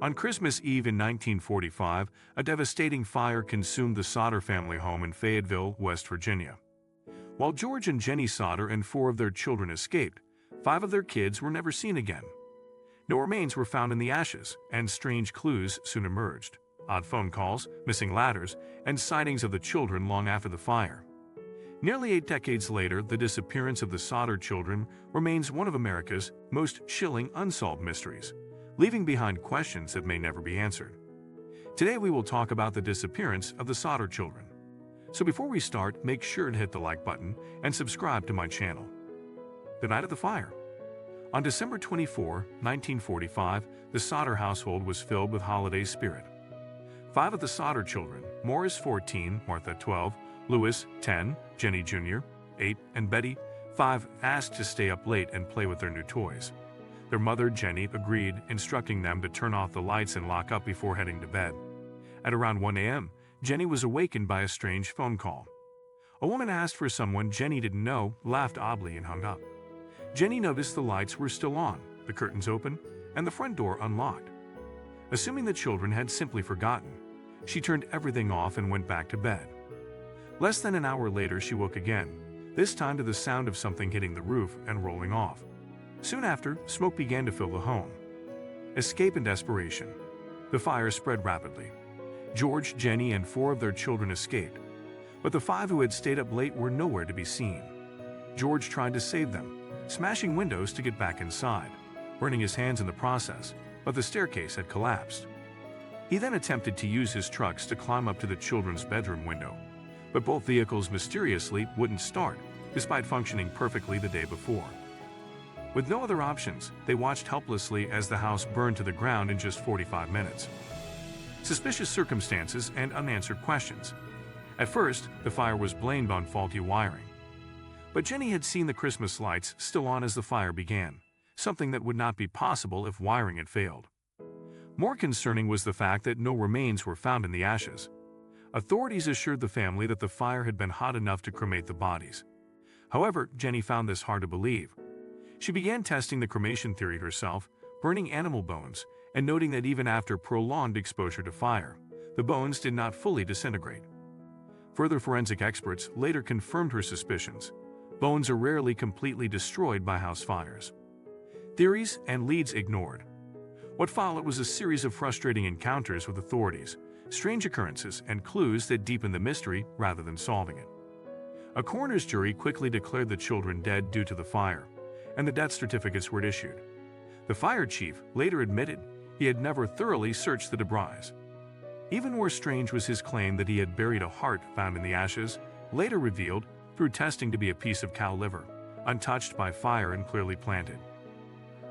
On Christmas Eve in 1945, a devastating fire consumed the Sodder family home in Fayetteville, West Virginia. While George and Jenny Sodder and 4 of their children escaped, 5 of their kids were never seen again. No remains were found in the ashes, and strange clues soon emerged: odd phone calls, missing ladders, and sightings of the children long after the fire. Nearly 8 decades later, the disappearance of the Sodder children remains one of America's most chilling unsolved mysteries, leaving behind questions that may never be answered. Today we will talk about the disappearance of the Sodder children. So before we start, make sure to hit the like button and subscribe to my channel. The night of the fire. On December 24, 1945, the Sodder household was filled with holiday spirit. 5 of the Sodder children, Morris 14, Martha 12, Louis 10, Jenny Jr. 8, and Betty 5, asked to stay up late and play with their new toys. Their mother, Jenny, agreed, instructing them to turn off the lights and lock up before heading to bed. At around 1 a.m., Jenny was awakened by a strange phone call. A woman asked for someone Jenny didn't know, laughed oddly, and hung up. Jenny noticed the lights were still on, the curtains open, and the front door unlocked. Assuming the children had simply forgotten, she turned everything off and went back to bed. Less than an hour later, she woke again, this time to the sound of something hitting the roof and rolling off. Soon after, smoke began to fill the home. Escape and desperation. The fire spread rapidly. George, Jenny, and 4 of their children escaped, but the 5 who had stayed up late were nowhere to be seen. George tried to save them, smashing windows to get back inside, burning his hands in the process, but the staircase had collapsed. He then attempted to use his trucks to climb up to the children's bedroom window, but both vehicles mysteriously wouldn't start, despite functioning perfectly the day before. With no other options, they watched helplessly as the house burned to the ground in just 45 minutes. Suspicious circumstances and unanswered questions. At first, the fire was blamed on faulty wiring. But Jenny had seen the Christmas lights still on as the fire began, something that would not be possible if wiring had failed. More concerning was the fact that no remains were found in the ashes. Authorities assured the family that the fire had been hot enough to cremate the bodies. However, Jenny found this hard to believe. She began testing the cremation theory herself, burning animal bones, and noting that even after prolonged exposure to fire, the bones did not fully disintegrate. Further forensic experts later confirmed her suspicions. Bones are rarely completely destroyed by house fires. Theories and leads ignored. What followed was a series of frustrating encounters with authorities, strange occurrences, and clues that deepened the mystery rather than solving it. A coroner's jury quickly declared the children dead due to the fire, and the death certificates were issued. The fire chief later admitted he had never thoroughly searched the debris. Even more strange was his claim that he had buried a heart found in the ashes, later revealed through testing to be a piece of cow liver, untouched by fire and clearly planted.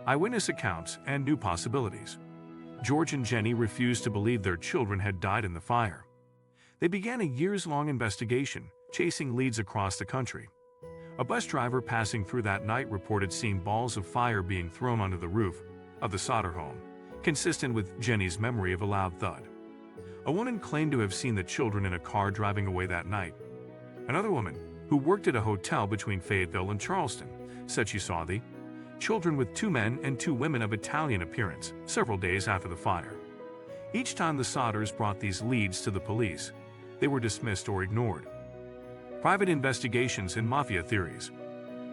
Eyewitness accounts and new possibilities. George and Jenny refused to believe their children had died in the fire. They began a years-long investigation, chasing leads across the country. A bus driver passing through that night reported seeing balls of fire being thrown onto the roof of the Sodder home, consistent with Jenny's memory of a loud thud. A woman claimed to have seen the children in a car driving away that night. Another woman, who worked at a hotel between Fayetteville and Charleston, said she saw the children with 2 men and 2 women of Italian appearance several days after the fire. Each time the Sodders brought these leads to the police, they were dismissed or ignored. Private investigations and mafia theories.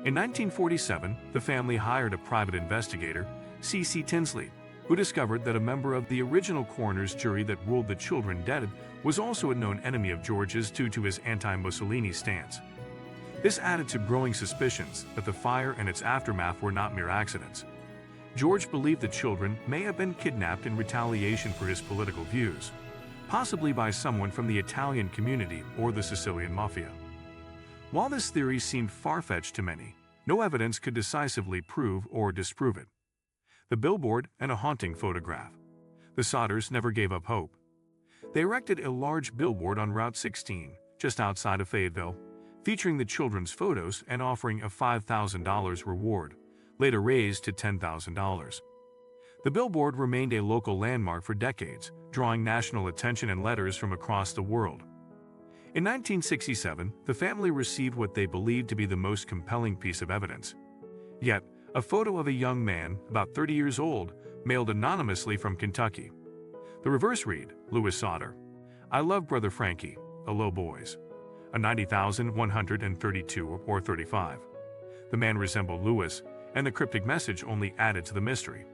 In 1947, the family hired a private investigator, C.C. Tinsley, who discovered that a member of the original coroner's jury that ruled the children dead was also a known enemy of George's due to his anti-Mussolini stance. This added to growing suspicions that the fire and its aftermath were not mere accidents. George believed the children may have been kidnapped in retaliation for his political views, possibly by someone from the Italian community or the Sicilian mafia. While this theory seemed far-fetched to many, no evidence could decisively prove or disprove it. The billboard and a haunting photograph. The Sodders never gave up hope. They erected a large billboard on Route 16, just outside of Fayetteville, featuring the children's photos and offering a $5,000 reward, later raised to $10,000. The billboard remained a local landmark for decades, drawing national attention and letters from across the world. In 1967, the family received what they believed to be the most compelling piece of evidence. Yet, a photo of a young man, about 30 years old, mailed anonymously from Kentucky. The reverse read, Lewis Sodder. I love Brother Frankie, a low boys. A 90,132 or 35. The man resembled Lewis, and the cryptic message only added to the mystery.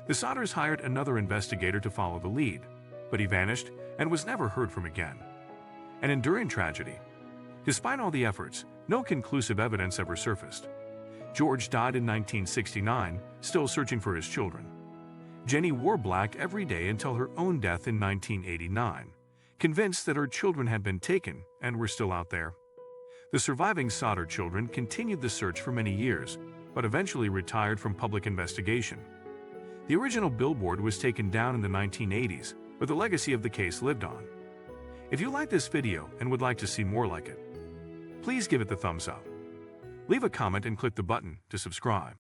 The Sodders hired another investigator to follow the lead, but he vanished and was never heard from again. An enduring tragedy. Despite all the efforts, no conclusive evidence ever surfaced. George died in 1969, still searching for his children. Jenny wore black every day until her own death in 1989, convinced that her children had been taken and were still out there. The surviving Sodder children continued the search for many years, but eventually retired from public investigation. The original billboard was taken down in the 1980s, but the legacy of the case lived on. If you like this video and would like to see more like it, please give it the thumbs up. Leave a comment and click the button to subscribe.